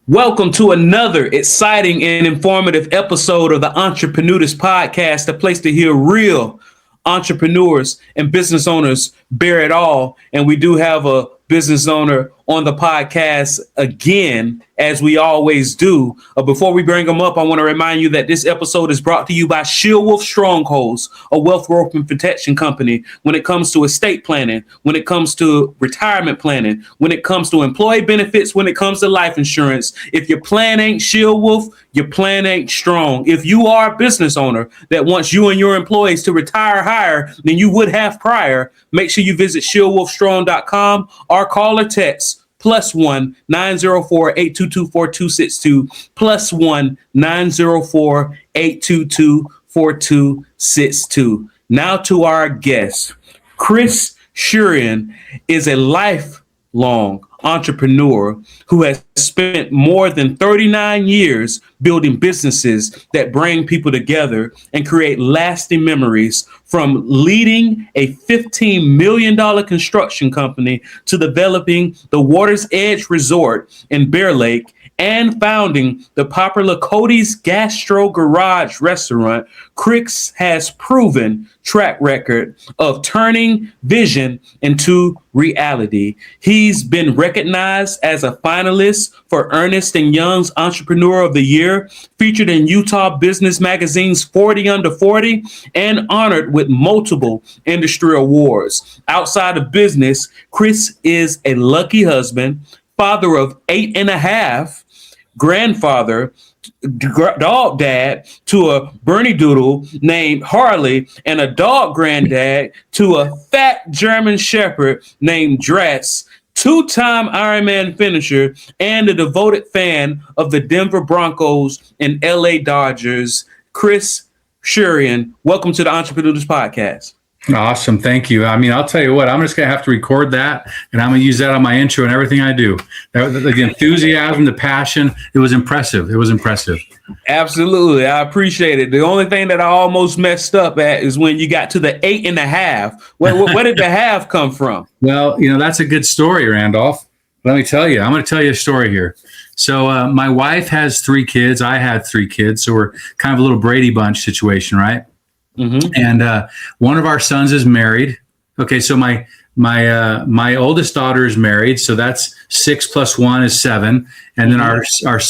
Welcome to another exciting and informative episode of the Entreprenudist Podcast, a place to hear real entrepreneurs and business owners bear it all. And we do have a business owner on the podcast again, as we always do. Before we bring them up, I want to remind you that this episode is brought to you by Shieldwolf Strongholds, a wealth growth and protection company. When it comes to estate planning, when it comes to retirement planning, when it comes to employee benefits, when it comes to life insurance, if your plan ain't Shieldwolf, your plan ain't strong. If you are a business owner that wants you and your employees to retire higher than you would have prior, make sure you visit shieldwolfstrong.com or call or text +1 904 822 4262 +1 904 822 4262. Now to our guest. Chris Shurian is a lifelong entrepreneur who has spent more than 39 years building businesses that bring people together and create lasting memories, from leading a $15 million construction company to developing the Water's Edge Resort in Bear Lake and founding the popular Cody's Gastro Garage restaurant. Chris has proven track record of turning vision into reality. He's been recognized as a finalist for Ernst & Young's Entrepreneur of the Year, featured in Utah Business Magazine's 40 Under 40, and honored with multiple industry awards. Outside of business, Chris is a lucky husband, father of 8 and a half, grandfather, dog dad to a Berne-Doodle named Harley, and a dog-granddad to a fat German shepherd named Drax, two-time Ironman finisher, and a devoted fan of the Denver Broncos and LA Dodgers. Chris Shurian, welcome to the Entreprenudist Podcast. Awesome. Thank you. I mean, I'll tell you what, I'm just going to have to record that, and I'm going to use that on my intro and everything I do. The enthusiasm, the passion, it was impressive. It was impressive. Absolutely. I appreciate it. The only thing that I almost messed up at is when you got to the 8 and a half. Where did the half come from? Well, that's a good story, Randolph. Let me tell you, I'm going to tell you a story here. So my wife has 3 kids. I had 3 kids. So we're kind of a little Brady Bunch situation, right? Mm-hmm. And one of our sons is married. Okay, so my oldest daughter is married, so that's 6 + 1 is 7. And then our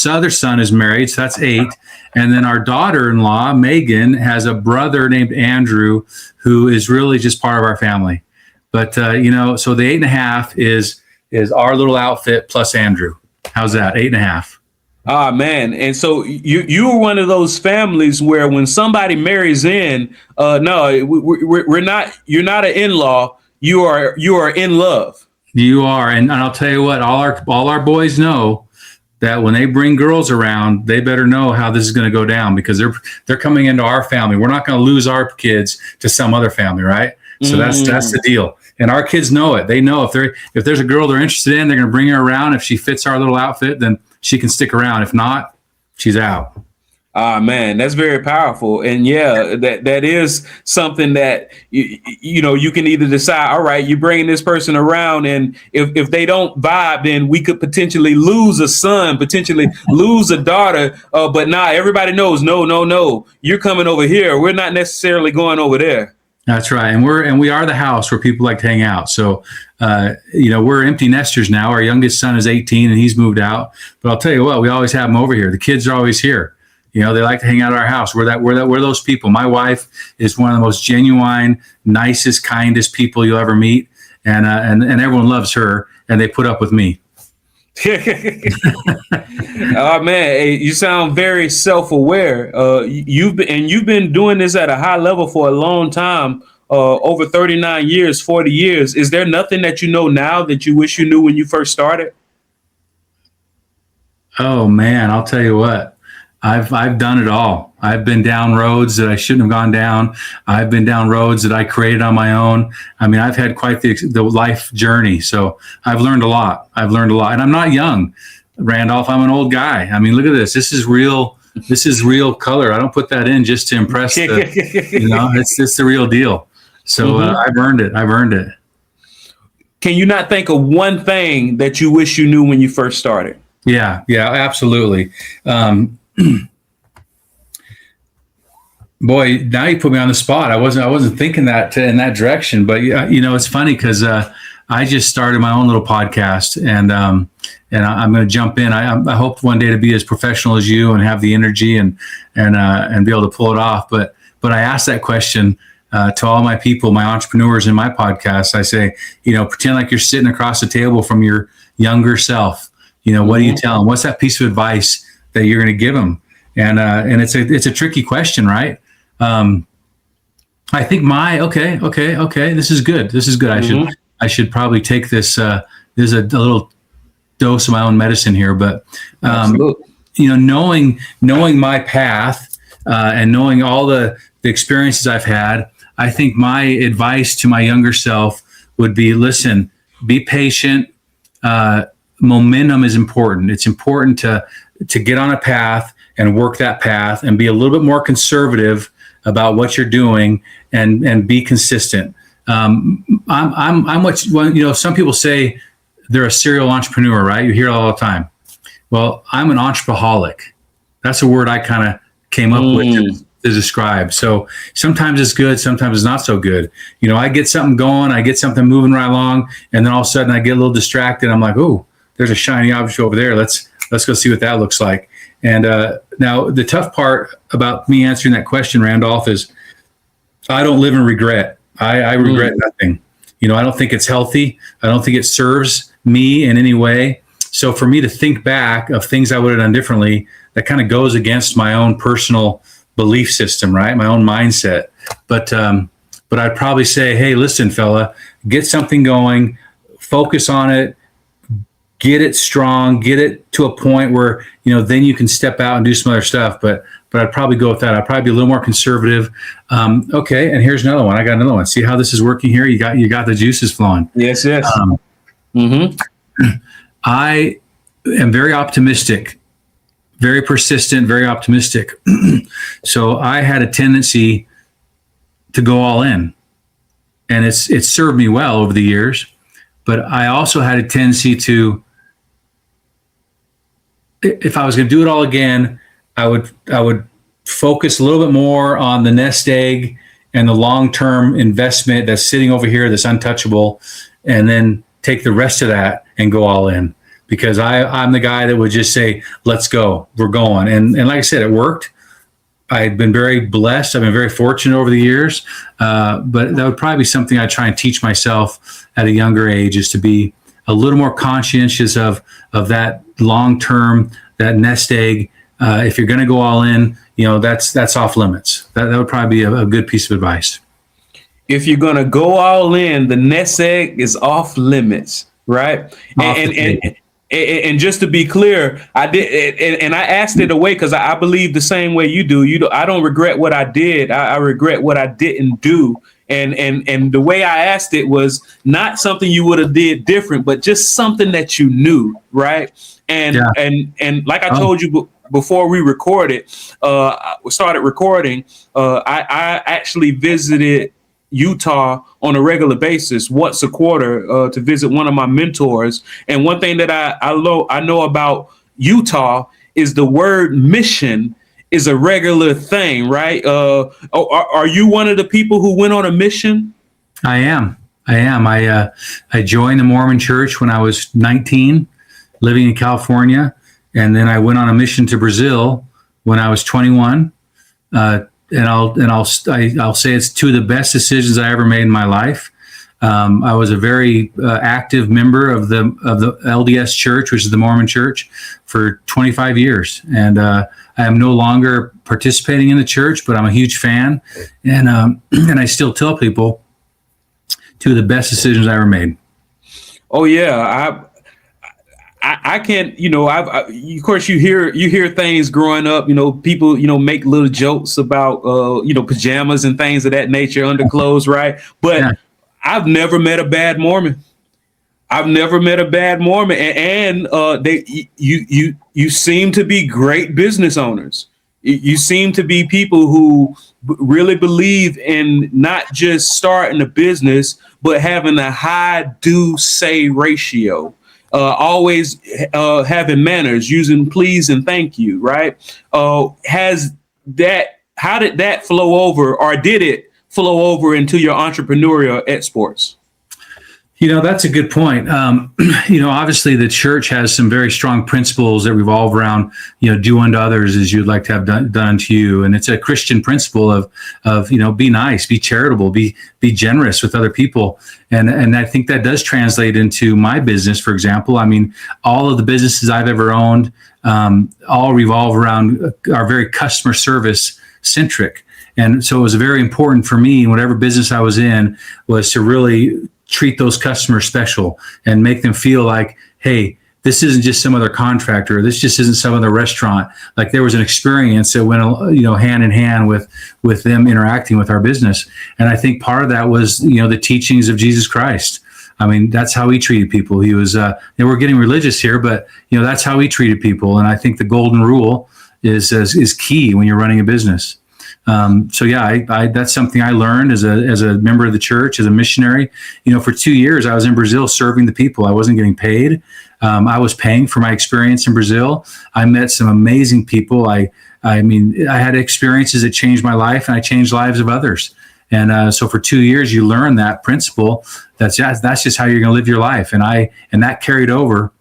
other son is married, so that's 8. And then our daughter-in-law, Megan, has a brother named Andrew, who is really just part of our family. But so the 8 and a half is our little outfit plus Andrew. How's that? 8 and a half. Ah, man. And so you were one of those families where when somebody marries in, we're not, you're not an in-law, you are in love. You are. And I'll tell you what, all our boys know that when they bring girls around, they better know how this is going to go down, because they're coming into our family. We're not going to lose our kids to some other family, right? So that's the deal. And our kids know it. They know if there's a girl they're interested in, they're going to bring her around. If she fits our little outfit, then she can stick around. If not, she's out. Ah, man, that's very powerful. And yeah, that is something that, you can either decide, all right, you're bringing this person around, and if they don't vibe, then we could potentially lose a son, potentially lose a daughter. But everybody knows, no, you're coming over here. We're not necessarily going over there. That's right. And we are the house where people like to hang out. So, we're empty nesters now. Our youngest son is 18 and he's moved out. But I'll tell you what, we always have them over here. The kids are always here. They like to hang out at our house. We're those people. My wife is one of the most genuine, nicest, kindest people you'll ever meet. And everyone loves her, and they put up with me. Oh, man, hey, you sound very self-aware. You've been doing this at a high level for a long time, over 39 years, 40 years. Is there nothing that you know now that you wish you knew when you first started? Oh, man, I'll tell you what. I've done it all. I've been down roads that I shouldn't have gone down. I've been down roads that I created on my own. I mean, I've had quite the life journey. So I've learned a lot. And I'm not young, Randolph. I'm an old guy. I mean, look at this. This is real color. I don't put that in just to impress it's the real deal. So I've earned it. Can you not think of one thing that you wish you knew when you first started? Yeah, absolutely. Boy, now you put me on the spot. I wasn't thinking that in that direction, but it's funny because I just started my own little podcast, and I'm going to jump in. I hope one day to be as professional as you and have the energy and be able to pull it off. But I asked that question to all my people, my entrepreneurs in my podcast. I say, pretend like you're sitting across the table from your younger self. What do you tell them? What's that piece of advice that you're going to give them? And it's a tricky question, right? I think okay. This is good. I should probably take this. There's a little dose of my own medicine here, but knowing my path and knowing all the experiences I've had, I think my advice to my younger self would be: listen, be patient. Momentum is important. It's important to get on a path and work that path and be a little bit more conservative about what you're doing and be consistent. I'm what some people say they're a serial entrepreneur, right? You hear it all the time. Well, I'm an entrepreneuroholic. That's a word I kind of came up with to describe. So sometimes it's good, sometimes it's not so good. I get something going, I get something moving right along, and then all of a sudden I get a little distracted. I'm like, oh, there's a shiny object over there. Let's go see what that looks like. And now the tough part about me answering that question, Randolph, is I don't live in regret. I regret nothing. I don't think it's healthy. I don't think it serves me in any way. So for me to think back of things I would have done differently, that kind of goes against my own personal belief system, right? My own mindset. But I'd probably say, hey, listen, fella, get something going, focus on it, get it strong, get it to a point where, then you can step out and do some other stuff. But I'd probably go with that. I'd probably be a little more conservative. Okay. And here's another one. I got another one. See how this is working here? You got the juices flowing. Yes. I am very optimistic, very persistent, very optimistic. So I had a tendency to go all in, and it's served me well over the years. But I also had a tendency to, if I was going to do it all again, I would focus a little bit more on the nest egg and the long-term investment that's sitting over here that's untouchable, and then take the rest of that and go all in. Because I'm the guy that would just say, let's go, we're going. And like I said, it worked. I've been very blessed. I've been very fortunate over the years. But that would probably be something I try and teach myself at a younger age, is to be a little more conscientious of that long-term, that nest egg. If you're going to go all in, that's off limits. That would probably be a good piece of advice. If you're going to go all in, the nest egg is off limits, right? And just to be clear, I did, and I asked it away because I believe the same way you do. I don't regret what I did. I regret what I didn't do. And the way I asked it was not something you would have did different, but just something that you knew, right? And like I told you before we started recording, I actually visited Utah on a regular basis, once a quarter, to visit one of my mentors. And one thing that I know about Utah is the word mission is a regular thing, right? Are you one of the people who went on a mission? I am. I joined the Mormon Church when I was 19, living in California, and then I went on a mission to Brazil when I was 21. And I'll say it's two of the best decisions I ever made in my life. I was a very active member of the LDS Church, which is the Mormon Church, for 25 years, and I am no longer participating in the church, but I'm a huge fan, and I still tell people two of the best decisions I ever made. Oh yeah, I can't, of course you hear things growing up, people, make little jokes about, pajamas and things of that nature, underclothes. Right. But yeah. I've never met a bad Mormon. And you seem to be great business owners. You seem to be people who really believe in not just starting a business, but having a high do-say ratio. always having manners, using please and thank you, right? How did that flow over, or did it flow over into your entrepreneurial exports? That's a good point. Obviously the church has some very strong principles that revolve around, do unto others as you'd like to have done unto you. And it's a Christian principle of be nice, be charitable, be generous with other people. And I think that does translate into my business, for example. I mean, all of the businesses I've ever owned, all revolve around, are very customer service centric. And so it was very important for me, whatever business I was in, was to really treat those customers special and make them feel like, hey, this isn't just some other contractor. This just isn't some other restaurant. Like, there was an experience that went, hand in hand with them interacting with our business. And I think part of that was, the teachings of Jesus Christ. I mean, that's how he treated people. He was, we're getting religious here, but that's how he treated people. And I think the golden rule is key when you're running a business. That's something I learned as a member of the church, as a missionary. For 2 years, I was in Brazil serving the people. I wasn't getting paid. I was paying for my experience in Brazil. I met some amazing people. I had experiences that changed my life, and I changed lives of others. And so for 2 years, you learn that principle. That's just how you're going to live your life. And that carried over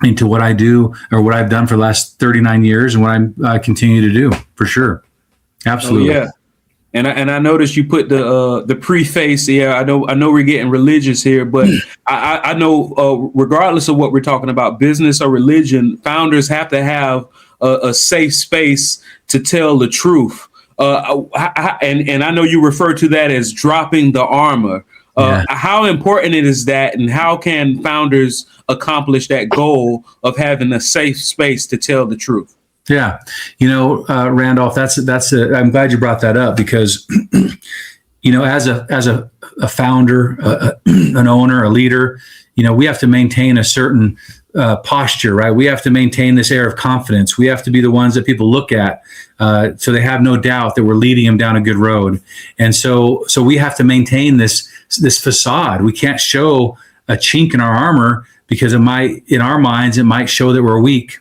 into what I do, or what I've done for the last 39 years, and what I continue to do, for sure. Absolutely. Oh, yeah. And I noticed you put the preface. Yeah, I know we're getting religious here, but I know regardless of what we're talking about, business or religion, founders have to have a safe space to tell the truth. And I know you refer to that as dropping the armor. How important is that, and how can founders accomplish that goal of having a safe space to tell the truth? Yeah. Randolph, I'm glad you brought that up, because, as a founder, an owner, a leader, we have to maintain a certain posture, right? We have to maintain this air of confidence. We have to be the ones that people look at, so they have no doubt that we're leading them down a good road. And so we have to maintain this facade. We can't show a chink in our armor, because in our minds, it might show that we're weak.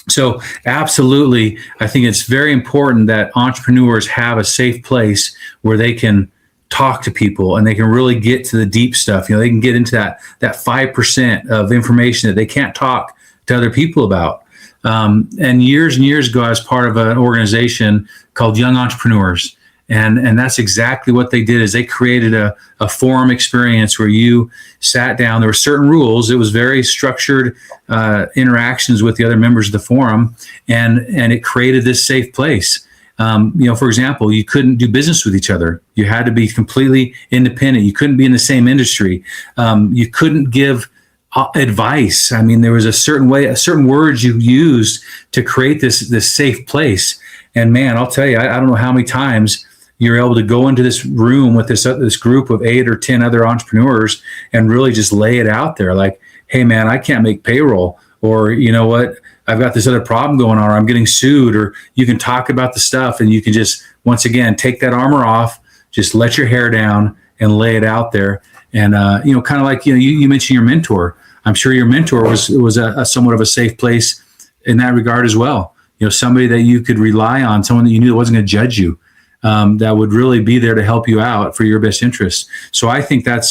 So absolutely, I think it's very important that entrepreneurs have a safe place where they can talk to people, and they can really get to the deep stuff. They can get into that 5% of information that they can't talk to other people about. And years ago, I was part of an organization called Young Entrepreneurs. And that's exactly what they did, is they created a forum experience where you sat down. There were certain rules. It was very structured interactions with the other members of the forum, and it created this safe place. For example, you couldn't do business with each other. You had to be completely independent. You couldn't be in the same industry. You couldn't give advice. I mean, there was a certain words you used to create this safe place. And man, I'll tell you, I don't know how many times you're able to go into this room with this group of 8 or 10 other entrepreneurs and really just lay it out there. Like, hey man, I can't make payroll, or you know what, I've got this other problem going on, or I'm getting sued, or you can talk about the stuff, and you can just, once again, take that armor off, just let your hair down and lay it out there. And, kind of like, you mentioned your mentor. I'm sure your mentor was a somewhat of a safe place in that regard as well. Somebody that you could rely on, someone that you knew that wasn't going to judge you, that would really be there to help you out for your best interest. So I think that's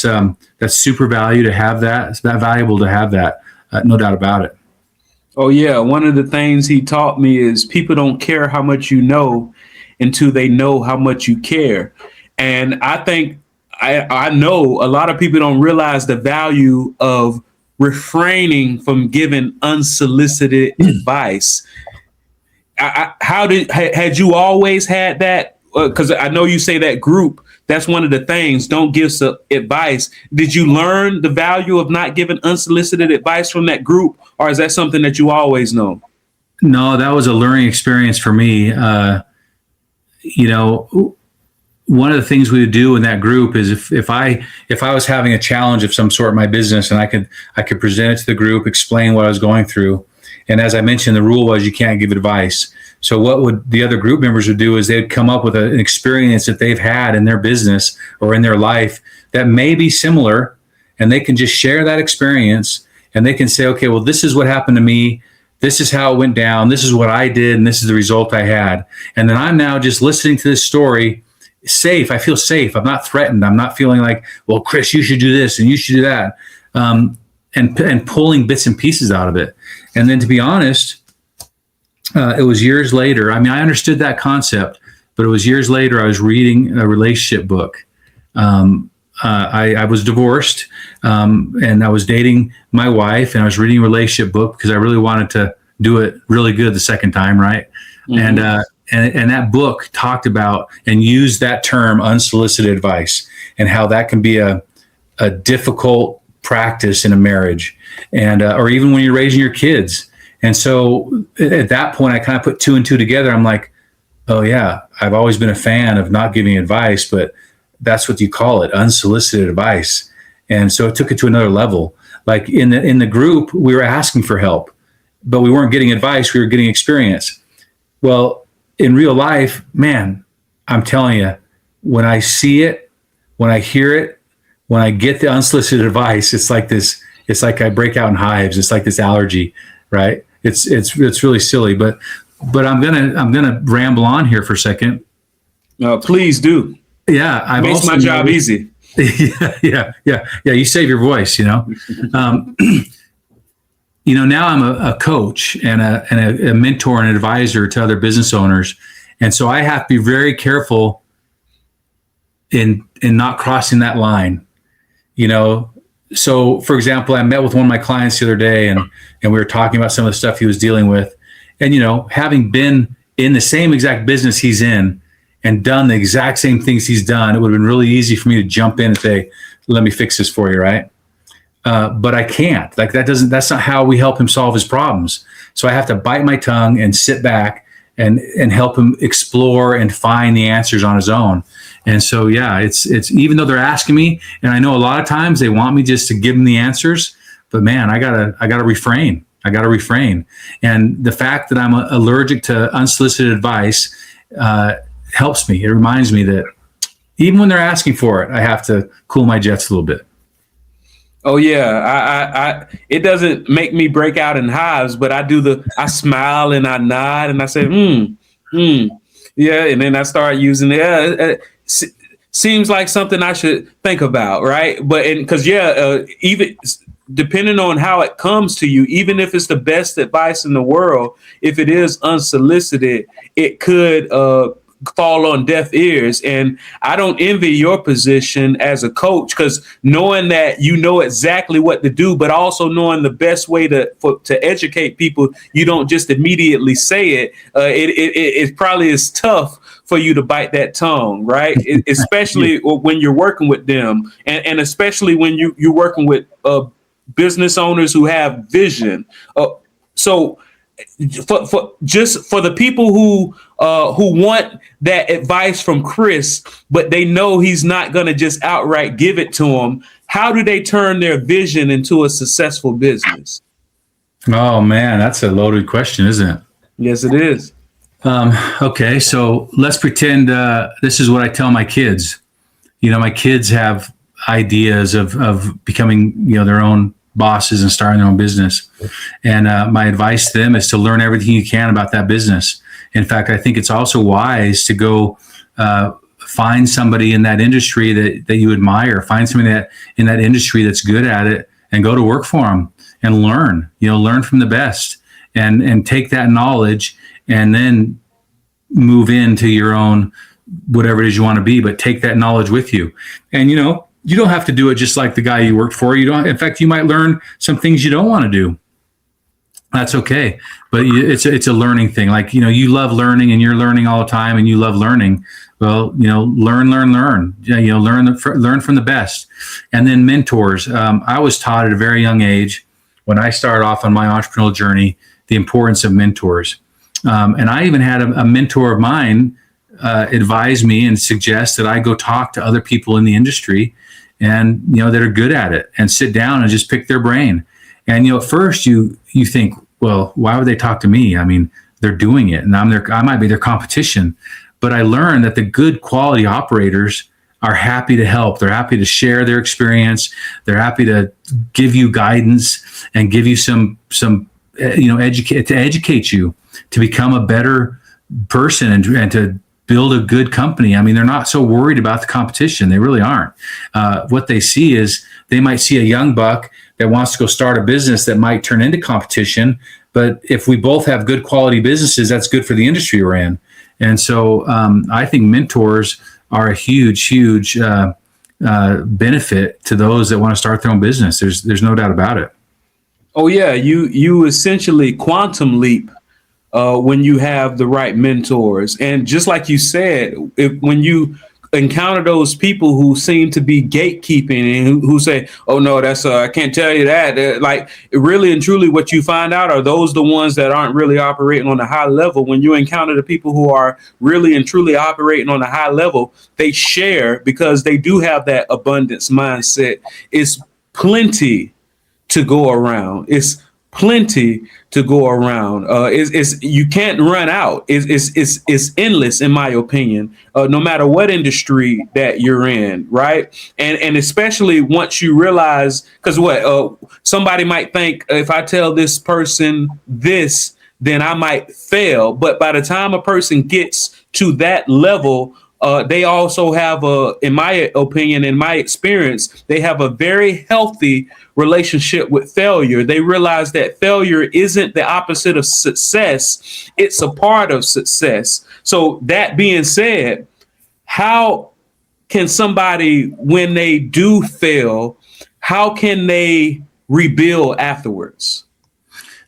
super valuable to have that. It's that valuable to have that, no doubt about it. Oh yeah, one of the things he taught me is people don't care how much you know until they know how much you care. And I think I know a lot of people don't realize the value of refraining from giving unsolicited advice. Had you always had that? Because I know you say that group, that's one of the things, don't give advice. Did you learn the value of not giving unsolicited advice from that group, or is that something that you always know? No, that was a learning experience for me. One of the things we would do in that group is if I was having a challenge of some sort in my business, and I could present it to the group, explain what I was going through. And as I mentioned, the rule was you can't give advice. So what would the other group members would do is they'd come up with an experience that they've had in their business or in their life that may be similar, and they can just share that experience and they can say, okay, well, this is what happened to me. This is how it went down. This is what I did. And this is the result I had. And then I'm now just listening to this story safe. I feel safe. I'm not threatened. I'm not feeling like, well, Chris, you should do this and you should do that. And pulling bits and pieces out of it. And then to be honest, it was years later. I mean, I understood that concept, but it was years later. I was reading a relationship book. I was divorced, and I was dating my wife, and I was reading a relationship book because I really wanted to do it really good the second time, right? Mm-hmm. And that book talked about and used that term unsolicited advice and how that can be a difficult practice in a marriage, and or even when you're raising your kids. And so at that point, I kind of put two and two together. I'm like, oh yeah, I've always been a fan of not giving advice, but that's what you call it, unsolicited advice. And so it took it to another level. Like in the group, we were asking for help, but we weren't getting advice. We were getting experience. Well, in real life, man, I'm telling you, when I see it, when I hear it, when I get the unsolicited advice, it's like this. It's like I break out in hives. It's like this allergy, right? It's really silly, but I'm gonna ramble on here for a second. Please do. Yeah, it makes my job easy. Yeah. You save your voice, you know. Now I'm a coach and a mentor and advisor to other business owners, and so I have to be very careful in not crossing that line. So for example, I met with one of my clients the other day, and we were talking about some of the stuff he was dealing with, and having been in the same exact business he's in and done the exact same things he's done, it would have been really easy for me to jump in and say, let me fix this for you, right? But I can't. Like that's not how we help him solve his problems. So I have to bite my tongue and sit back and help him explore and find the answers on his own. And so, yeah, it's even though they're asking me, and I know a lot of times they want me just to give them the answers, but man, I gotta refrain. And the fact that I'm allergic to unsolicited advice helps me. It reminds me that even when they're asking for it, I have to cool my jets a little bit. Oh yeah, I it doesn't make me break out in hives, but I smile and I nod and I say, yeah, and then I start using it. Seems like something I should think about, right? But because even depending on how it comes to you, even if it's the best advice in the world, if it is unsolicited, it could fall on deaf ears. And I don't envy your position as a coach, because knowing that you know exactly what to do, but also knowing the best way to educate people, you don't just immediately say it. It probably is tough for you to bite that tongue, right? Especially when you're working with them, and especially when you're working with business owners who have vision. So for the people who want that advice from Chris, but they know he's not going to just outright give it to them, how do they turn their vision into a successful business? Oh man, that's a loaded question, isn't it? Yes, it is. Okay, so let's pretend this is what I tell my kids. My kids have ideas of becoming, their own bosses and starting their own business. And my advice to them is to learn everything you can about that business. In fact, I think it's also wise to go find somebody in that industry that you admire, find somebody in that industry that's good at it, and go to work for them and learn from the best and take that knowledge and then move into your own, whatever it is you want to be, but take that knowledge with you. And, you don't have to do it just like the guy you worked for. In fact, you might learn some things you don't want to do. That's okay. But it's a learning thing. Like, you love learning and you're learning all the time and you love learning. Well, learn. Learn from the best. And then mentors. I was taught at a very young age, when I started off on my entrepreneurial journey, the importance of mentors. And I even had a mentor of mine advise me and suggest that I go talk to other people in the industry and, that are good at it, and sit down and just pick their brain. And, at first you think, well, why would they talk to me? I mean, they're doing it and I might be their competition. But I learned that the good quality operators are happy to help. They're happy to share their experience. They're happy to give you guidance and give you some educate you to become a better person and to build a good company. I mean, they're not so worried about the competition. They really aren't. What they see is they might see a young buck that wants to go start a business that might turn into competition. But if we both have good quality businesses, that's good for the industry we're in. And so I think mentors are a huge benefit to those that want to start their own business. There's no doubt about it. Oh yeah, you essentially quantum leap when you have the right mentors. And just like you said, when you encounter those people who seem to be gatekeeping and who say, oh no, that's I can't tell you that. Like really and truly what you find out are those the ones that aren't really operating on a high level. When you encounter the people who are really and truly operating on a high level, they share because they do have that abundance mindset. It's plenty to go around. It's plenty to go around. It's you can't run out. It's endless, in my opinion. No matter what industry that you're in, right? And especially once you realize, because somebody might think if I tell this person this, then I might fail. But by the time a person gets to that level, they also have in my opinion, in my experience, they have a very healthy relationship with failure. They realize that failure isn't the opposite of success. It's a part of success. So that being said, how can somebody, when they do fail, how can they rebuild afterwards?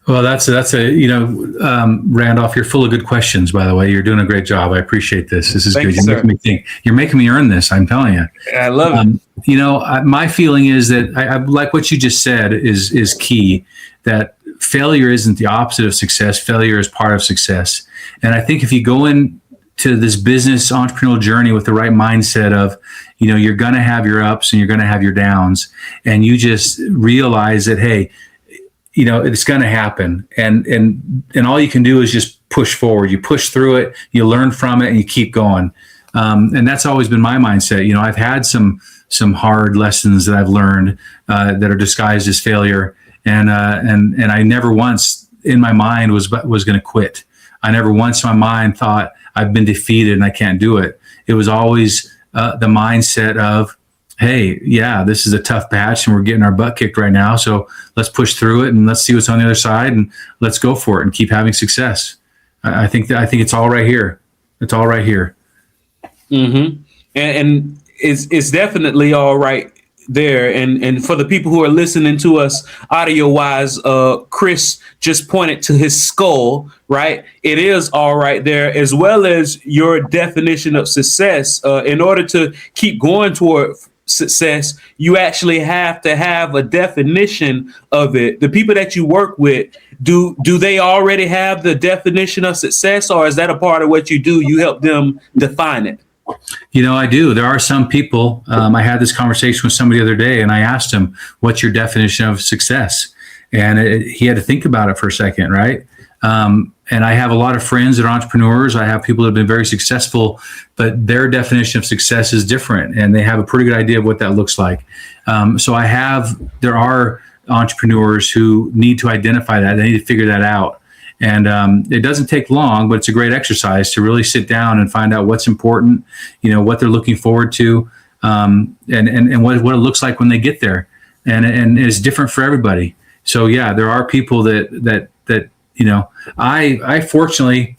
Well, that's Randolph, you're full of good questions, by the way. You're doing a great job. I appreciate this. This is Thank good. You, You're making me think. You're making me earn this. I'm telling you. I love it. My feeling is that I like what you just said is key, that failure isn't the opposite of success. Failure is part of success. And I think if you go into this business entrepreneurial journey with the right mindset of, you're going to have your ups and you're going to have your downs, and you just realize that, hey, it's going to happen. And all you can do is just push forward. You push through it, you learn from it, and you keep going. And that's always been my mindset. I've had some hard lessons that I've learned that are disguised as failure. And I never once in my mind was going to quit. I never once in my mind thought I've been defeated and I can't do it. It was always the mindset of, hey, yeah, this is a tough patch and we're getting our butt kicked right now. So let's push through it and let's see what's on the other side and let's go for it and keep having success. I think it's all right here. It's all right here. Mm-hmm. And it's definitely all right there. And for the people who are listening to us audio wise, Chris just pointed to his skull, right? It is all right there, as well as your definition of success. In order to keep going toward success, you actually have to have a definition of it. The people that you work with, do they already have the definition of success, or is that a part of what you do? You help them define it? I do. There are some people. I had this conversation with somebody the other day, and I asked him, "What's your definition of success?" And he had to think about it for a second, right? And I have a lot of friends that are entrepreneurs. I have people that have been very successful, but their definition of success is different, and they have a pretty good idea of what that looks like. So there are entrepreneurs who need to identify that. They need to figure that out. And it doesn't take long, but it's a great exercise to really sit down and find out what's important, what they're looking forward to, and what it looks like when they get there. And it's different for everybody. So yeah, there are people that I fortunately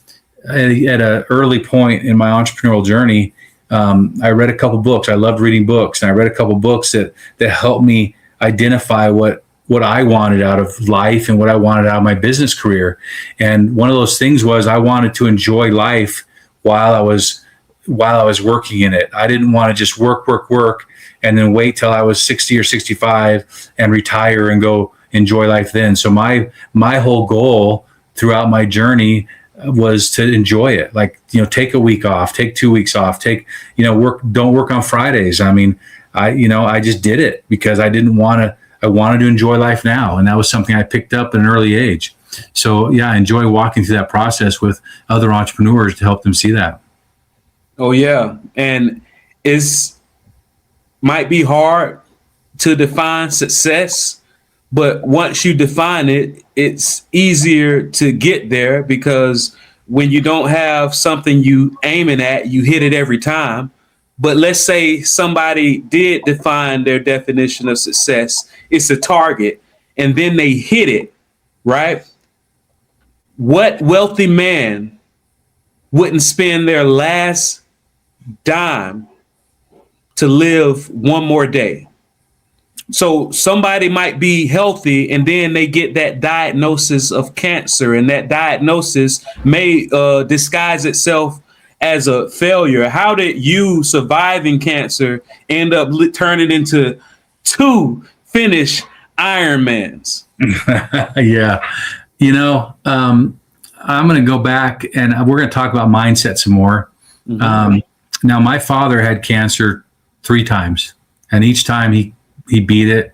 at an early point in my entrepreneurial journey, I read a couple books. I loved reading books, and I read a couple books that helped me identify what I wanted out of life and what I wanted out of my business career. And one of those things was I wanted to enjoy life while I was working in it. I didn't want to just work, and then wait till I was 60 or 65 and retire and go enjoy life then. So my whole goal throughout my journey was to enjoy it. Like, take a week off, take 2 weeks off, don't work on Fridays. I mean, I just did it because I wanted to enjoy life now. And that was something I picked up at an early age. So yeah, I enjoy walking through that process with other entrepreneurs to help them see that. Oh yeah. And it's might be hard to define success, but once you define it, it's easier to get there, because when you don't have something you aiming at, you hit it every time. But let's say somebody did define their definition of success. It's a target, and then they hit it, right? What wealthy man wouldn't spend their last dime to live one more day? So somebody might be healthy, and then they get that diagnosis of cancer, and that diagnosis may disguise itself as a failure. How did you surviving cancer end up turning into 2 finished Ironmans? Yeah. I'm going to go back, and we're going to talk about mindset some more. Mm-hmm. Now, my father had cancer 3 times, and each time he beat it.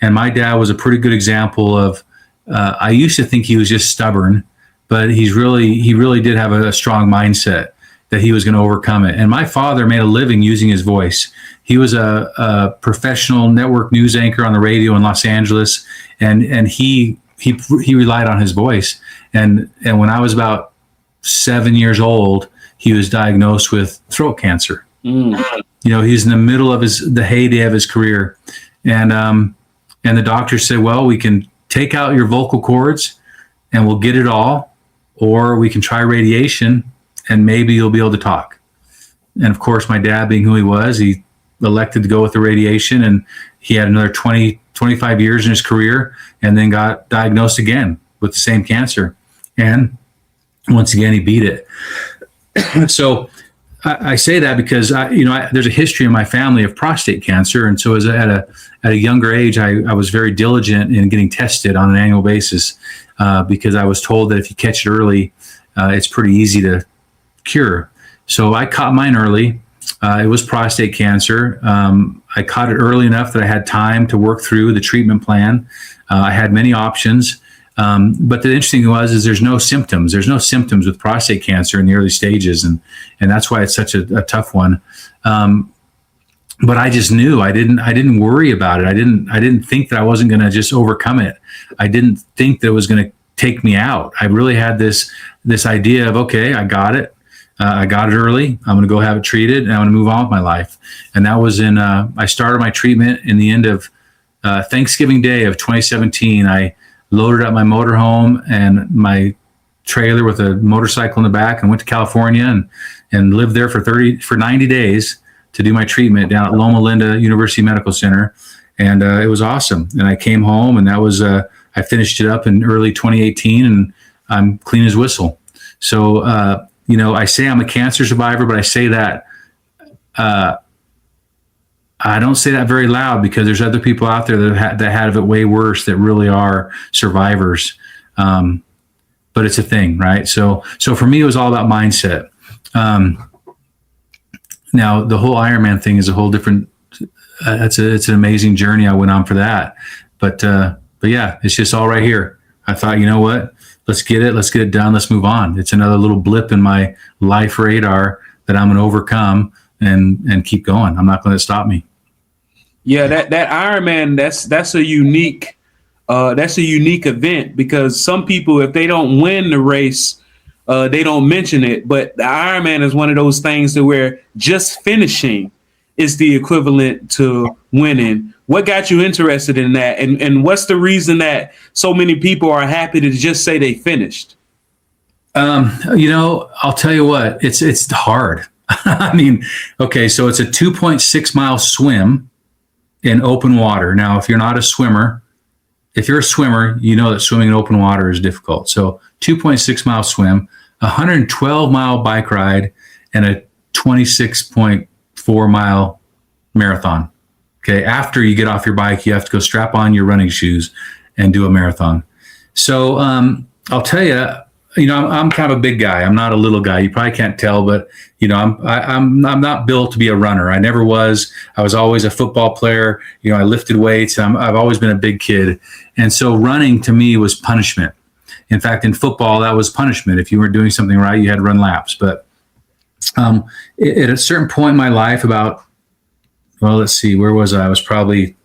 And my dad was a pretty good example of, I used to think he was just stubborn, but he really did have a strong mindset that he was going to overcome it. And my father made a living using his voice. He was a professional network news anchor on the radio in Los Angeles, and he relied on his voice. And when I was about 7 years old, he was diagnosed with throat cancer. He's in the middle of the heyday of his career. And the doctor said, well, we can take out your vocal cords and we'll get it all, or we can try radiation and maybe you'll be able to talk. And of course, my dad, being who he was, he elected to go with the radiation, and he had another 25 years in his career, and then got diagnosed again with the same cancer. And once again, he beat it. So I say that because there's a history in my family of prostate cancer, and so at a younger age, I was very diligent in getting tested on an annual basis, because I was told that if you catch it early, it's pretty easy to cure. So I caught mine early. It was prostate cancer. I caught it early enough that I had time to work through the treatment plan. I had many options. But the interesting is there's no symptoms. There's no symptoms with prostate cancer in the early stages. And that's why it's such a tough one. But I just knew I didn't worry about it. I didn't think that I wasn't going to just overcome it. I didn't think that it was going to take me out. I really had this idea of, okay, I got it. I got it early. I'm going to go have it treated, and I'm going to move on with my life. And that was I started my treatment in the end of Thanksgiving Day of 2017. I loaded up my motorhome and my trailer with a motorcycle in the back and went to California and lived there for 90 days to do my treatment down at Loma Linda University Medical Center. And it was awesome. And I came home, and that was, I finished it up in early 2018, and I'm clean as whistle. So, I say I'm a cancer survivor, but I say that, I don't say that very loud, because there's other people out there that have it way worse, that really are survivors. But it's a thing, right? So for me, it was all about mindset. Now the whole Ironman thing is a whole different, it's an amazing journey I went on for that. But yeah, it's just all right here. I thought, you know what? Let's get it done. Let's move on. It's another little blip in my life radar that I'm going to overcome and keep going. I'm not going to stop me. Yeah, that Ironman, that's a unique event, because some people, if they don't win the race, they don't mention it. But the Ironman is one of those things that where just finishing is the equivalent to winning. What got you interested in that? And what's the reason that so many people are happy to just say they finished? I'll tell you what, it's hard. I mean, okay, so it's a 2.6 mile swim in open water. Now, if you're not a swimmer, if you're a swimmer, you know that swimming in open water is difficult. So 2.6 mile swim, 112 mile bike ride, and a 26.4 mile marathon. Okay. After you get off your bike, you have to go strap on your running shoes and do a marathon. So, I'll tell you, I'm kind of a big guy. I'm not a little guy. You probably can't tell, but I'm not built to be a runner. I never was. I was always a football player. I lifted weights. I've always been a big kid. And so running to me was punishment. In fact, in football, that was punishment. If you weren't doing something right, you had to run laps. But at a certain point in my life, about well, let's see, where was I? I was probably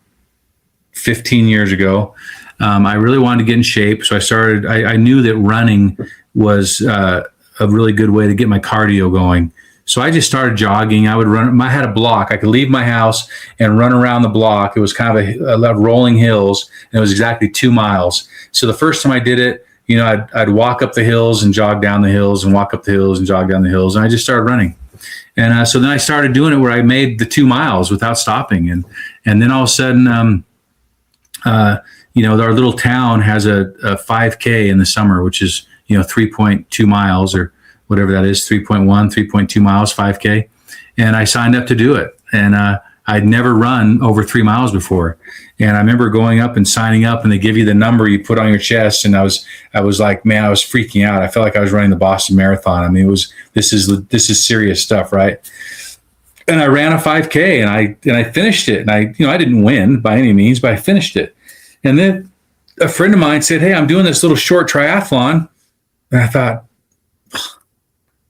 15 years ago. I really wanted to get in shape. So I knew that running was a really good way to get my cardio going. So I just started jogging. I would run. I had a block. I could leave my house and run around the block. It was kind of a rolling hills, and it was exactly 2 miles. So the first time I did it, I'd walk up the hills and jog down the hills and walk up the hills and jog down the hills. And I just started running. And so then I started doing it where I made the 2 miles without stopping. And then all of a sudden, our little town has a 5K in the summer, which is, 3.2 miles or whatever that is, 3.1, 3.2 miles, 5K. And I signed up to do it. And I'd never run over 3 miles before. And I remember going up and signing up, and they give you the number you put on your chest. And I was like, man, I was freaking out. I felt like I was running the Boston Marathon. I mean, this is serious stuff, right? And I ran a 5K, and I finished it. And I didn't win by any means, but I finished it. And then a friend of mine said, hey, I'm doing this little short triathlon. And I thought,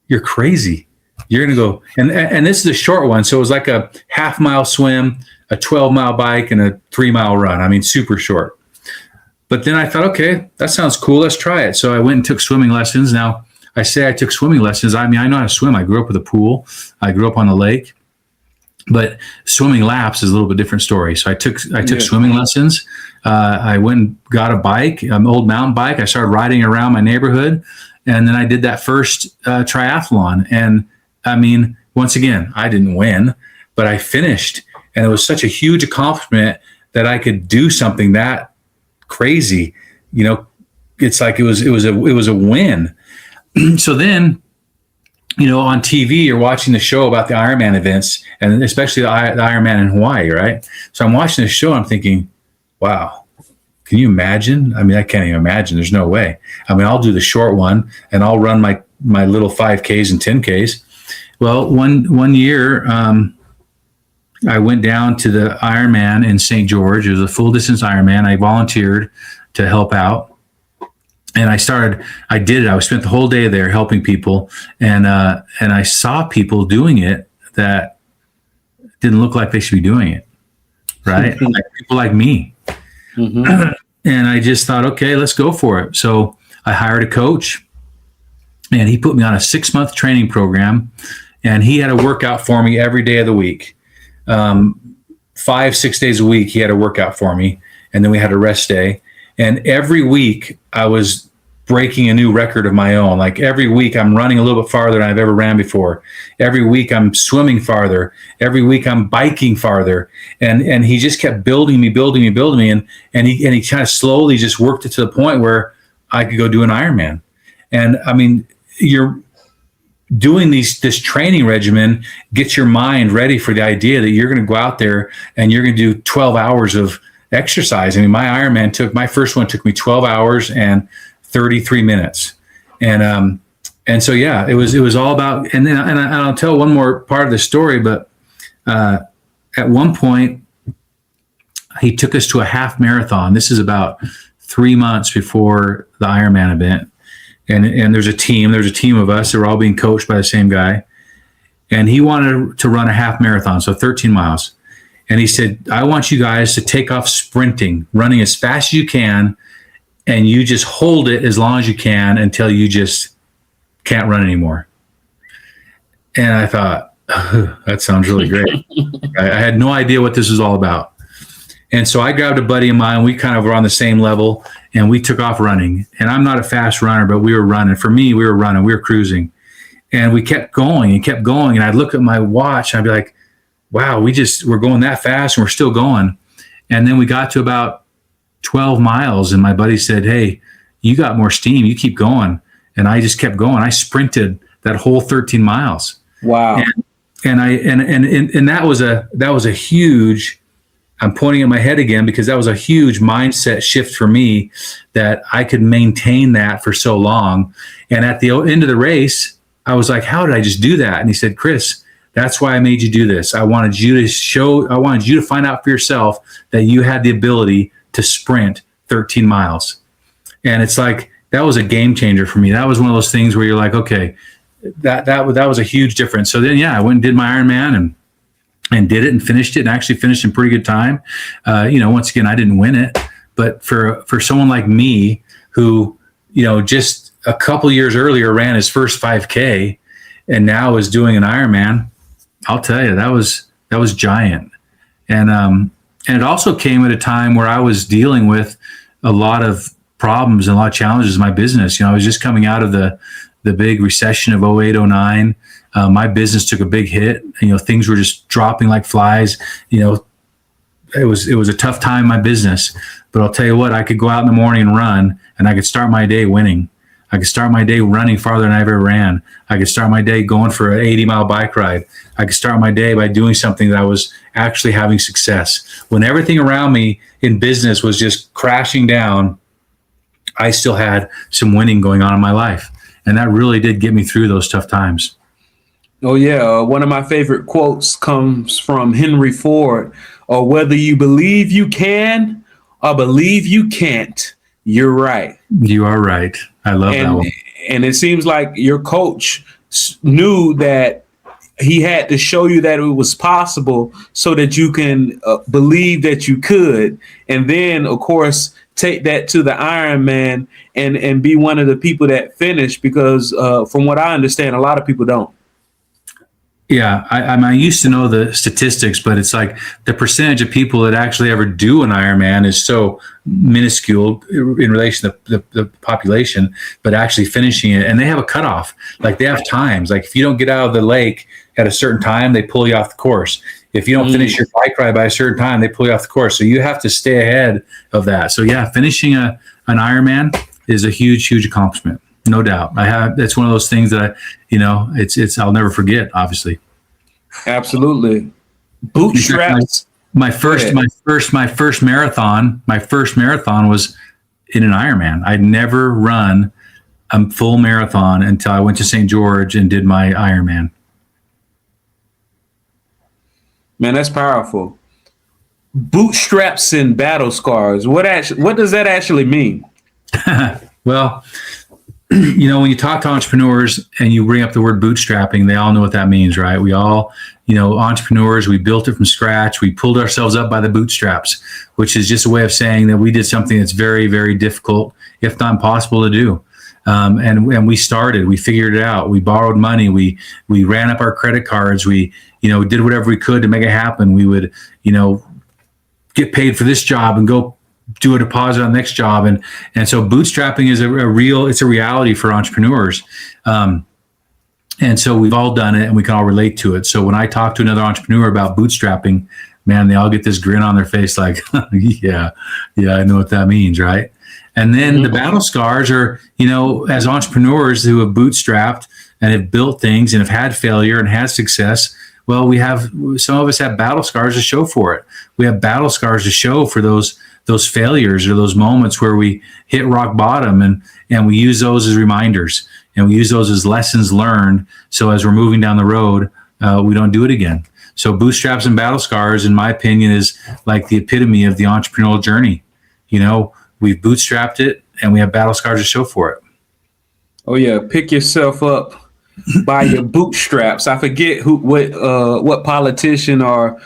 you're crazy. You're going to go. And this is a short one. So it was like a half-mile swim, a 12-mile bike, and a 3-mile run. I mean, super short. But then I thought, okay, that sounds cool. Let's try it. So I went and took swimming lessons. Now, I say I took swimming lessons. I mean, I know how to swim. I grew up with a pool. I grew up on the lake. But swimming laps is a little bit different story. So I took swimming lessons. I went and got a bike, an old mountain bike. I started riding around my neighborhood. And then I did that first triathlon. And I mean, once again, I didn't win, but I finished. And it was such a huge accomplishment that I could do something that crazy. It's like it was a win. So then, on TV, you're watching the show about the Ironman events, and especially the Ironman in Hawaii, right? So I'm watching the show. I'm thinking, wow, can you imagine? I mean, I can't even imagine. There's no way. I mean, I'll do the short one, and I'll run my little 5Ks and 10Ks. Well, one year, I went down to the Ironman in St. George. It was a full distance Ironman. I volunteered to help out. And I did it. I spent the whole day there helping people. And I saw people doing it that didn't look like they should be doing it. Right. Like people like me. Mm-hmm. And I just thought, okay, let's go for it. So I hired a coach, and he put me on a 6-month training program, and he had a workout for me every day of the week. 5-6 days a week, he had a workout for me. And then we had a rest day. And every week I was breaking a new record of my own. Like every week I'm running a little bit farther than I've ever ran before. Every week I'm swimming farther. Every week I'm biking farther. And he just kept building me. And he kind of slowly just worked it to the point where I could go do an Ironman. And I mean, you're doing this training regimen gets your mind ready for the idea that you're going to go out there and you're going to do 12 hours of exercise. I mean, my first one took me 12 hours and 33 minutes. And so, yeah, it was all about, and I'll tell one more part of the story, but at one point he took us to a half marathon. This is about 3 months before the Ironman event. And there's a team of us that were all being coached by the same guy. And he wanted to run a half marathon, so 13 miles. And he said, I want you guys to take off sprinting, running as fast as you can, and you just hold it as long as you can until you just can't run anymore. And I thought, oh, that sounds really great. I had no idea what this was all about. And so I grabbed a buddy of mine. We kind of were on the same level, and we took off running. And I'm not a fast runner, but we were running. For me, we were running. We were cruising. And we kept going and kept going. And I'd look at my watch, and I'd be like, wow, we're going that fast, and we're still going. And then we got to about 12 miles, and my buddy said, hey, you got more steam. You keep going. And I just kept going. I sprinted that whole 13 miles. Wow. And that was a huge, I'm pointing at my head again because that was a huge mindset shift for me that I could maintain that for so long. And at the end of the race, I was like, how did I just do that? And he said, Chris, that's why I made you do this. I wanted you to find out for yourself that you had the ability to sprint 13 miles. And it's like, that was a game changer for me. That was one of those things where you're like, okay, that was a huge difference. So then, yeah, I went and did my Ironman, and and did it and finished it, and actually finished in pretty good time. Once again, I didn't win it, but for someone like me who, just a couple years earlier ran his first 5K and now is doing an Ironman, I'll tell you, that was giant. And it also came at a time where I was dealing with a lot of problems and a lot of challenges in my business. I was just coming out of the big recession of 08, 09. My business took a big hit. Things were just dropping like flies. It was a tough time in my business. But I'll tell you what, I could go out in the morning and run, and I could start my day winning. I could start my day running farther than I ever ran. I could start my day going for an 80-mile bike ride. I could start my day by doing something that I was actually having success. When everything around me in business was just crashing down, I still had some winning going on in my life. And that really did get me through those tough times. Oh, yeah. One of my favorite quotes comes from Henry Ford. Whether you believe you can or believe you can't, you're right. You are right. I love that one. And it seems like your coach knew that he had to show you that it was possible so that you can believe that you could. And then, of course, take that to the Ironman and be one of the people that finish, because from what I understand, a lot of people don't. Yeah, I used to know the statistics, but it's like the percentage of people that actually ever do an Ironman is so minuscule in relation to the population, but actually finishing it. And they have a cutoff. Like they have times. Like if you don't get out of the lake at a certain time, they pull you off the course. If you don't finish your bike ride by a certain time, they pull you off the course. So you have to stay ahead of that. So yeah, finishing an Ironman is a huge, huge accomplishment. No doubt. It's one of those things that I'll never forget, obviously. Absolutely. Bootstraps. My first marathon was in an Ironman. I'd never run a full marathon until I went to St. George and did my Ironman. Man, that's powerful. Bootstraps and battle scars. What does that actually mean? Well, when you talk to entrepreneurs and you bring up the word bootstrapping, they all know what that means, right? We all, entrepreneurs, we built it from scratch. We pulled ourselves up by the bootstraps, which is just a way of saying that we did something that's very, very difficult, if not impossible to do. And we figured it out. We borrowed money. We ran up our credit cards. We, did whatever we could to make it happen. We would, get paid for this job and go do a deposit on the next job. And so bootstrapping is it's a reality for entrepreneurs. And so we've all done it and we can all relate to it. So when I talk to another entrepreneur about bootstrapping, man, they all get this grin on their face like, yeah, I know what that means, right? And then the battle scars are, as entrepreneurs who have bootstrapped and have built things and have had failure and had success, well, some of us have battle scars to show for it. We have battle scars to show for those failures or those moments where we hit rock bottom, and we use those as reminders and we use those as lessons learned. So as we're moving down the road, we don't do it again. So bootstraps and battle scars, in my opinion, is like the epitome of the entrepreneurial journey. We've bootstrapped it and we have battle scars to show for it. Oh yeah. Pick yourself up by your bootstraps. I forget what politician or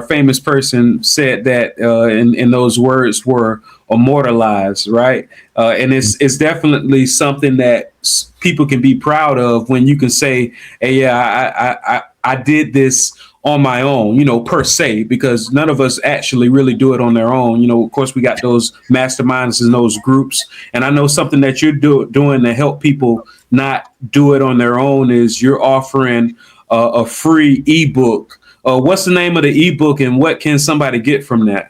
famous person said that, and those words were immortalized, right? And it's definitely something that people can be proud of when you can say, hey, yeah, I did this on my own, per se, because none of us actually really do it on their own. Of course, we got those masterminds and those groups. And I know something that you're doing to help people not do it on their own is you're offering a free ebook. What's the name of the ebook and what can somebody get from that?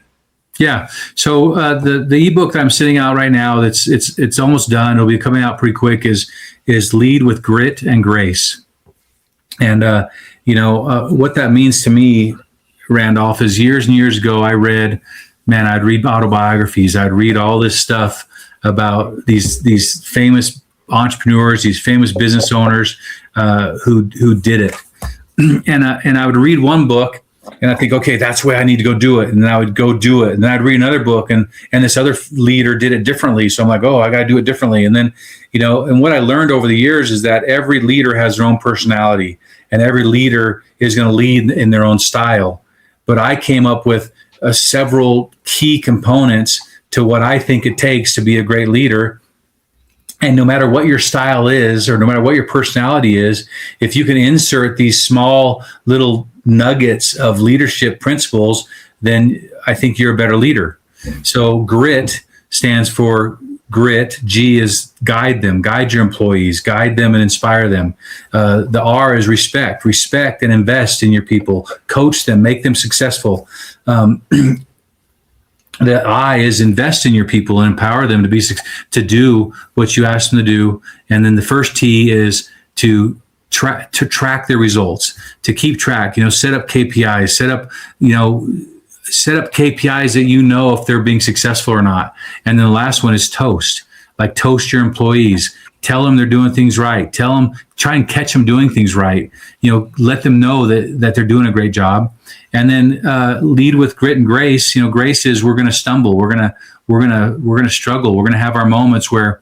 Yeah. So the ebook that I'm sitting out right now, it's almost done. It'll be coming out pretty quick. Is Lead with Grit and Grace. And what that means to me, Randolph, is years and years ago, I'd read autobiographies. I'd read all this stuff about these famous entrepreneurs, these famous business owners who did it. And I would read one book and I think, okay, that's the way I need to go do it. And then I would go do it. And then I'd read another book and this other leader did it differently. So I'm like, oh, I got to do it differently. And then, and what I learned over the years is that every leader has their own personality and every leader is going to lead in their own style. but I came up with several key components to what I think it takes to be a great leader. And no matter what your style is, or no matter what your personality is, if you can insert these small little nuggets of leadership principles, then I think you're a better leader. So grit stands for grit. G is guide them, guide your employees, guide them and inspire them. The R is respect and invest in your people, coach them, make them successful. The I is invest in your people and empower them to do what you ask them to do. And then the first T is to track their results, to keep track, set up KPIs, set up KPIs that if they're being successful or not. And then the last one is toast, like toast your employees. Tell them they're doing things right. Try and catch them doing things right. Let them know that they're doing a great job. And then lead with grit and grace. Grace is we're going to stumble. We're going to struggle. We're going to have our moments where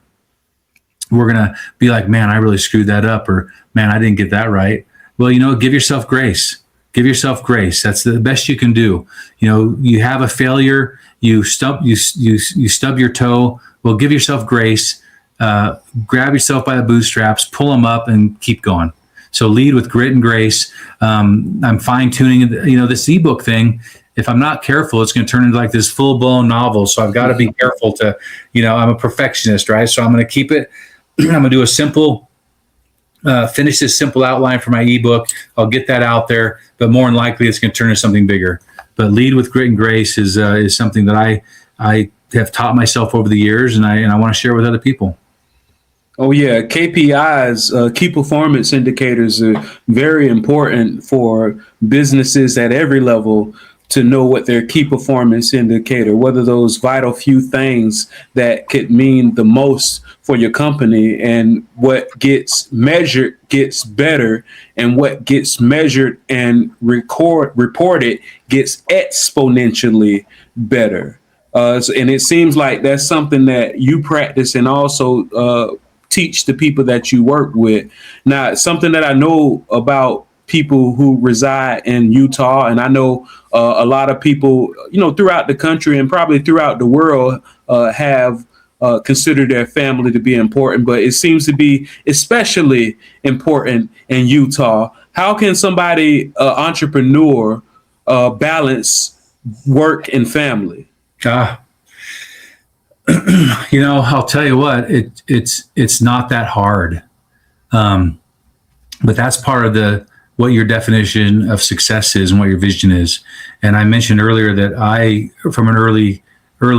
we're going to be like, man, I really screwed that up, or man, I didn't get that right. Well, give yourself grace. Give yourself grace. That's the best you can do. You have a failure. You stub your toe. Well, give yourself grace. Grab yourself by the bootstraps, pull them up, and keep going. So lead with grit and grace. I'm fine tuning, this ebook thing. If I'm not careful, it's going to turn into like this full blown novel. So I've got to be careful to, I'm a perfectionist, right? So I'm going to keep it. I'm going to do a simple, finish this simple outline for my ebook. I'll get that out there, but more than likely it's going to turn into something bigger. But lead with grit and grace is something that I have taught myself over the years, and I want to share with other people. Oh, yeah. KPIs, key performance indicators, are very important for businesses at every level to know what their key performance indicator, whether those vital few things that could mean the most for your company, and what gets measured gets better, and what gets measured and reported gets exponentially better. And it seems like that's something that you practice and also teach the people that you work with. Now, something that I know about people who reside in Utah, and I know a lot of people, throughout the country and probably throughout the world have considered their family to be important, but it seems to be especially important in Utah. How can somebody, entrepreneur, balance work and family? I'll tell you what, it's not that hard. But that's part of what your definition of success is and what your vision is. And I mentioned earlier that from an early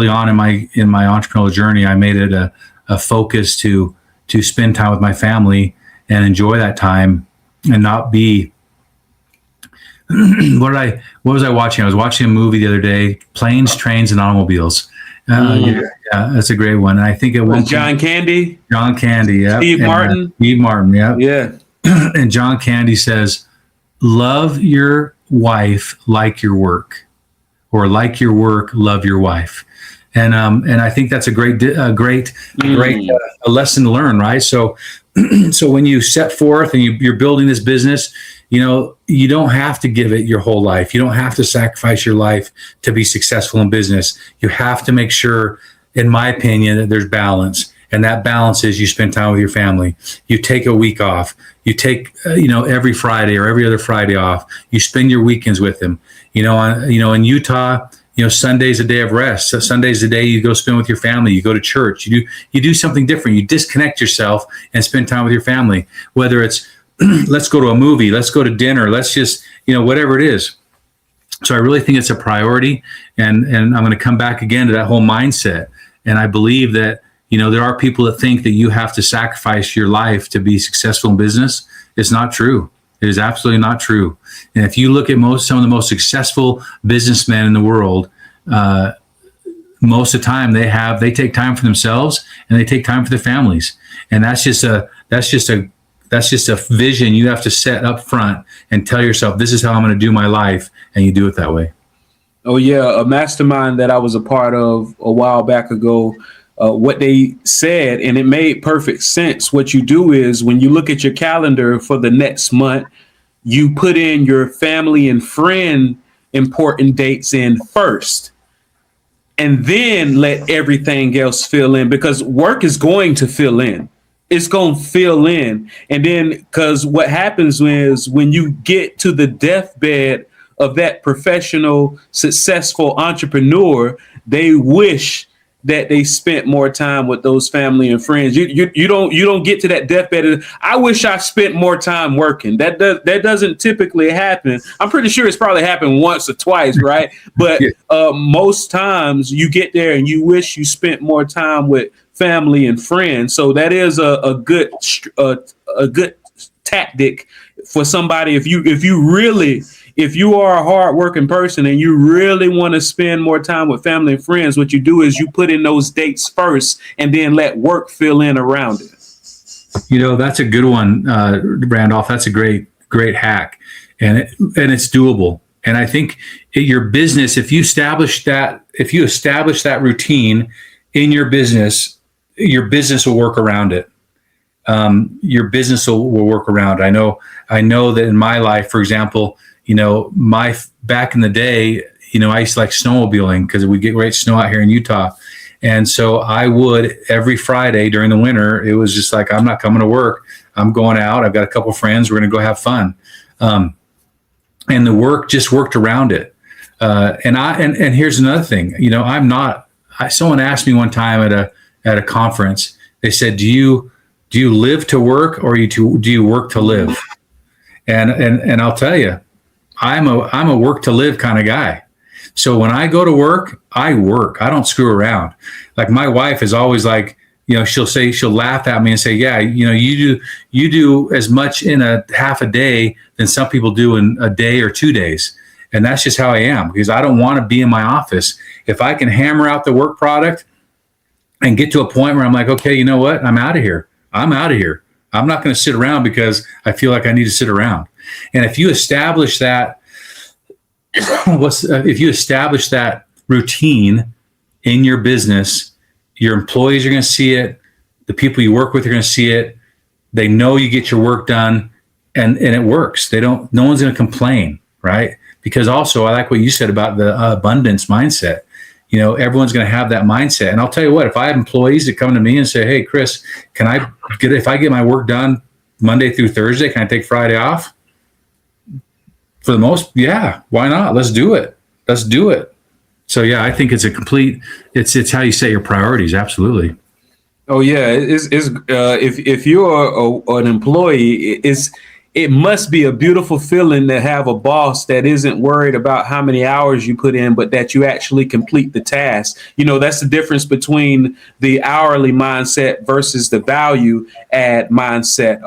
on in my entrepreneurial journey, I made it a focus to spend time with my family and enjoy that time and not be, what was I watching? I was watching a movie the other day, Planes, Trains, and Automobiles. Yeah, that's a great one. And I think it was John Candy. John Candy, yeah. Steve Martin. Steve Martin, yeah. Yeah. And John Candy says, love your wife like your work, or like your work, love your wife. And I think that's a great lesson to learn, right? So when you set forth and you're building this business, you don't have to give it your whole life. You don't have to sacrifice your life to be successful in business. You have to make sure, in my opinion, that there's balance. And that balance is you spend time with your family. You take a week off. You take, every Friday or every other Friday off. You spend your weekends with them. In Utah, Sunday's a day of rest. So Sunday's the day you go spend with your family. You go to church. You do something different. You disconnect yourself and spend time with your family. Whether it's let's go to a movie, let's go to dinner, let's just whatever it is. So I really think it's a priority, and I'm going to come back again to that whole mindset. And I believe that there are people that think that you have to sacrifice your life to be successful in business. It's not true. It is absolutely not true. And if you look at some of the most successful businessmen in the world, most of the time they take time for themselves and they take time for their families. And that's just a vision you have to set up front and tell yourself, this is how I'm going to do my life. And you do it that way. Oh, yeah. A mastermind that I was a part of a while back ago, what they said, and it made perfect sense. What you do is when you look at your calendar for the next month, you put in your family and friend important dates in first, and then let everything else fill in, because work is going to fill in. It's going to fill in. And then, because what happens is when you get to the deathbed of that professional, successful entrepreneur, they wish that they spent more time with those family and friends. You don't get to that deathbed. I wish I spent more time working. That doesn't typically happen. I'm pretty sure it's probably happened once or twice, right? But most times you get there and you wish you spent more time with family and friends. So that is a good tactic for somebody. If you are a hardworking person and you really want to spend more time with family and friends, what you do is you put in those dates first and then let work fill in around it. That's a good one, Randolph. That's a great hack, and it's doable. And I think your business, if you establish that routine in your business will work around it. Your business will work around it. I know that in my life, for example, back in the day, I used to like snowmobiling because we get great snow out here in Utah. And so I would every Friday during the winter, it was just like, I'm not coming to work. I'm going out. I've got a couple of friends. We're going to go have fun. And the work just worked around it. And here's another thing, someone asked me one time at a conference, they said, do you live to work, or do you work to live? And I'll tell you, I'm a work to live kind of guy. So when I go to work, I work. I don't screw around. Like my wife is always like, she'll laugh at me and say, yeah, you do as much in a half a day than some people do in a day or 2 days. And that's just how I am, because I don't want to be in my office. If I can hammer out the work product and get to a point where I'm like, okay, you know what? I'm out of here. I'm not going to sit around because I feel like I need to sit around. And if you establish that, routine in your business, your employees are going to see it. The people you work with are going to see it. They know you get your work done, and it works. No one's going to complain, right? Because also, I like what you said about the abundance mindset. Everyone's going to have that mindset. And I'll tell you what, if I have employees that come to me and say, hey, Chris, if I get my work done Monday through Thursday, can I take Friday off? For the yeah, why not? Let's do it. So yeah, I think it's it's how you set your priorities. Absolutely. Oh yeah. If you're an employee, it must be a beautiful feeling to have a boss that isn't worried about how many hours you put in, but that you actually complete the task. That's the difference between the hourly mindset versus the value add mindset.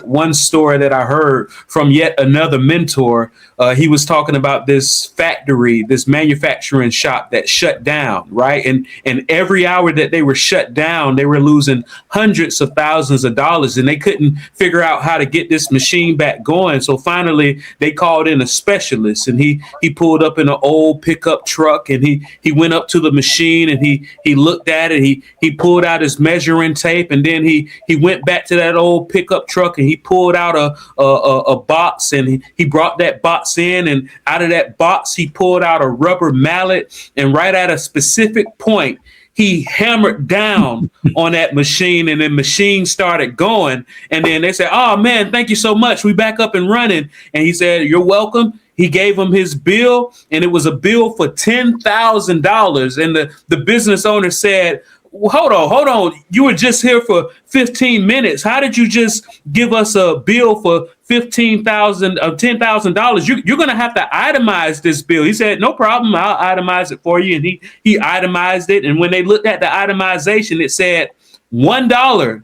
One story that I heard from yet another mentor, he was talking about this factory, this manufacturing shop that shut down, right? And every hour that they were shut down, they were losing hundreds of thousands of dollars, and they couldn't figure out how to get this machine back going. So finally they called in a specialist, and he pulled up in an old pickup truck, and he went up to the machine, and he looked at it. He pulled out his measuring tape, and then he went back to that old pickup truck, and he pulled out a box, and he brought that box in, and out of that box he pulled out a rubber mallet, and right at a specific point he hammered down on that machine, and the machine started going. And then they said, oh man, thank you so much. We back up and running. And he said, you're welcome. He gave him his bill, and it was a bill for $10,000. And the business owner said, hold on. You were just here for 15 minutes. How did you just give us a bill for $10,000? You're going to have to itemize this bill. He said, no problem. I'll itemize it for you. And he itemized it. And when they looked at the itemization, it said $1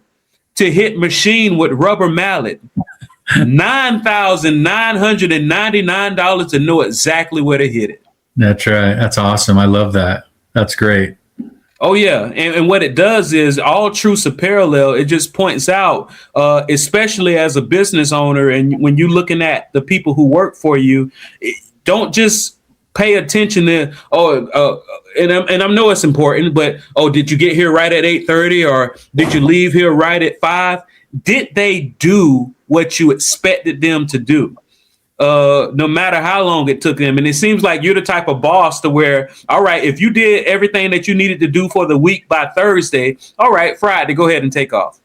to hit machine with rubber mallet, $9,999 to know exactly where to hit it. That's right. That's awesome. I love that. That's great. Oh, yeah. And what it does is all truths are parallel. It just points out, especially as a business owner, and when you're looking at the people who work for you, don't just pay attention to, and I know it's important, but, did you get here right at 8:30, or did you leave here right at 5? Did they do what you expected them to do? no matter how long it took them. And it seems like you're the type of boss to where, all right, if you did everything that you needed to do for the week by Thursday, all right, Friday, go ahead and take off.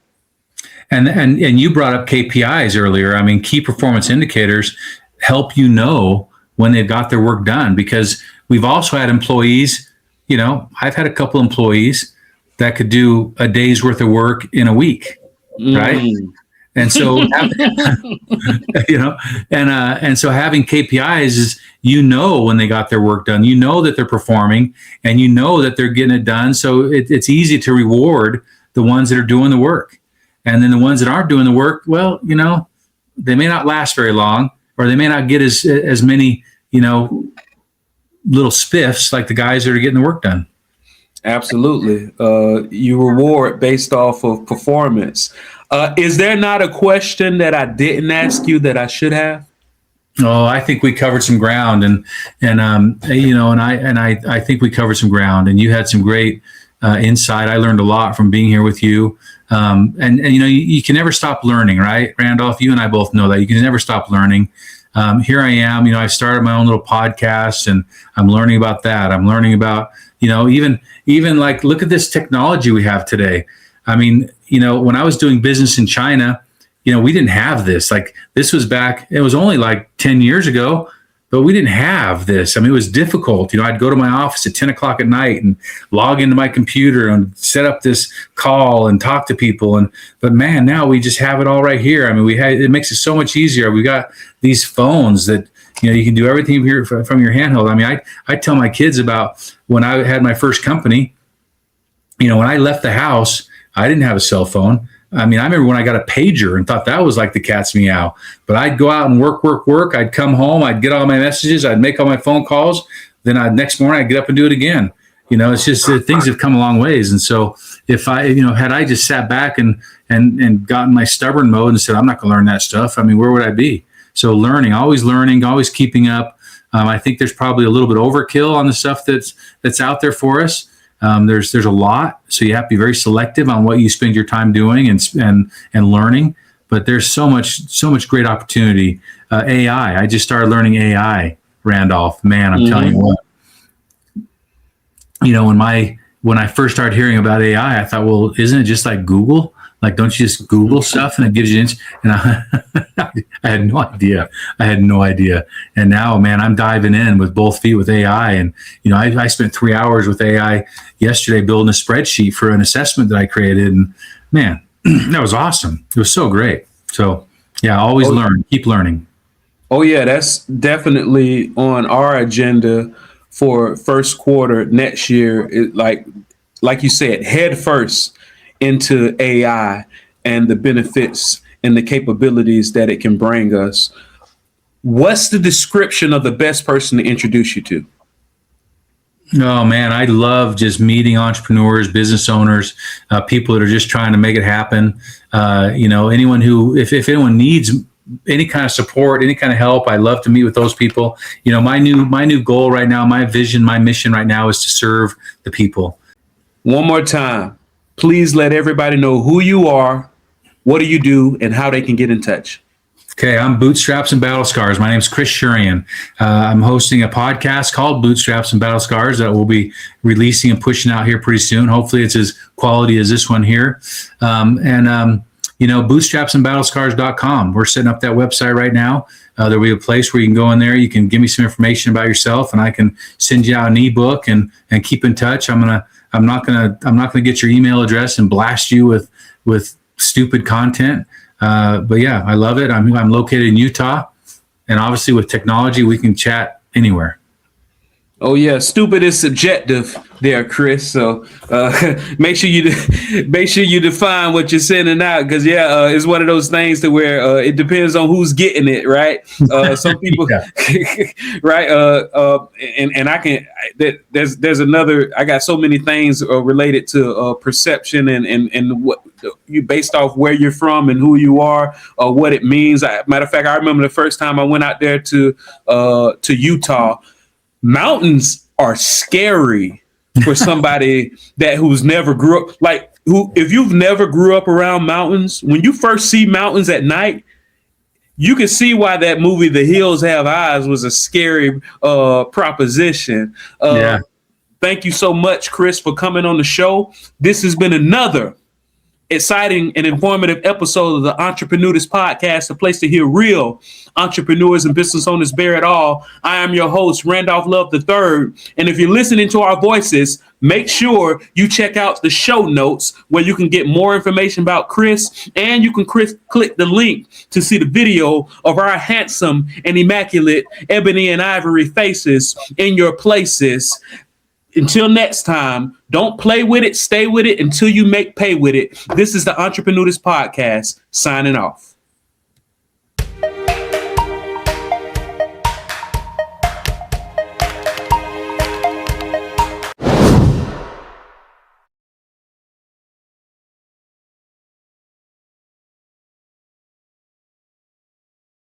And you brought up KPIs earlier. I mean, key performance indicators help you know when they've got their work done, because we've also had employees, I've had a couple employees that could do a day's worth of work in a week, right? And so, and so having KPIs is, when they got their work done, that they're performing, and that they're getting it done. So it's easy to reward the ones that are doing the work. And then the ones that aren't doing the work, well, they may not last very long, or they may not get as many, little spiffs like the guys that are getting the work done. Absolutely. You reward based off of performance. Is there not a question that I didn't ask you that I should have? Oh, I think we covered some ground, and I think we covered some ground, and you had some great insight. I learned a lot from being here with you. And you can never stop learning, right? Randolph, you and I both know that you can never stop learning. Here I am, I started my own little podcast, and I'm learning about that. I'm learning about, even like, look at this technology we have today. I mean, when I was doing business in China, we didn't have this. Like, this was back, it was only like 10 years ago, but we didn't have this. I mean, it was difficult. I'd go to my office at 10 o'clock at night and log into my computer and set up this call and talk to people. But man, now we just have it all right here. I mean, it makes it so much easier. We got these phones that, you can do everything here from your handheld. I mean, I tell my kids about when I had my first company, when I left the house, I didn't have a cell phone. I mean, I remember when I got a pager and thought that was like the cat's meow. But I'd go out and work. I'd come home. I'd get all my messages. I'd make all my phone calls. Then next morning, I'd get up and do it again. It's just things have come a long ways. And so if I, had I just sat back and gotten my stubborn mode and said, I'm not going to learn that stuff, I mean, where would I be? So learning, always keeping up. I think there's probably a little bit overkill on the stuff that's out there for us. There's a lot, so you have to be very selective on what you spend your time doing and learning. But there's so much great opportunity. AI. I just started learning AI, Randolph. Man, I'm telling you what. When I first started hearing about AI, I thought, well, isn't it just like Google? Like, don't you just Google stuff and it gives you and I had no idea. And now, man, I'm diving in with both feet with AI. And, I spent 3 hours with AI yesterday building a spreadsheet for an assessment that I created. And man, that was awesome. It was so great. So yeah, always learn, keep learning. Oh yeah, that's definitely on our agenda for first quarter next year. Like you said, head first into AI and the benefits and the capabilities that it can bring us. What's the description of the best person to introduce you to? Oh man, I love just meeting entrepreneurs, business owners, people that are just trying to make it happen. Anyone who, if anyone needs any kind of support, any kind of help, I love to meet with those people. My new goal right now, my vision, my mission right now is to serve the people. One more time. Please let everybody know who you are, what do you do, and how they can get in touch. Okay, I'm Bootstraps and Battle Scars. My name's Chris Shurian. I'm hosting a podcast called Bootstraps and Battle Scars that we'll be releasing and pushing out here pretty soon. Hopefully it's as quality as this one here. Bootstrapsandbattlescars.com. We're setting up that website right now. There'll be a place where you can go in there. You can give me some information about yourself, and I can send you out an ebook and keep in touch. I'm not gonna get your email address and blast you with stupid content. But yeah, I love it. I'm located in Utah, and obviously with technology, we can chat anywhere. Oh yeah, stupid is subjective there, Chris. So make sure you define what you're sending out, because it's one of those things to where it depends on who's getting it, right? Some people, right? And I can. There's another. I got so many things related to perception and what you based off where you're from and who you are, what it means. Matter of fact, I remember the first time I went out there to Utah. Mountains are scary for somebody who's never grew up. If you've never grew up around mountains, when you first see mountains at night, You can see why that movie, The Hills Have Eyes, was a scary proposition. Yeah. Thank you so much, Chris, for coming on the show. This has been another exciting and informative episode of the Entreprenudist Podcast, a place to hear real entrepreneurs and business owners bear it all. I am your host, Randolph Love III. And if you're listening to our voices, make sure you check out the show notes where you can get more information about Chris, and you can click the link to see the video of our handsome and immaculate ebony and ivory faces in your places. Until next time, don't play with it, stay with it until you make pay with it. This is the Entreprenudist Podcast, signing off.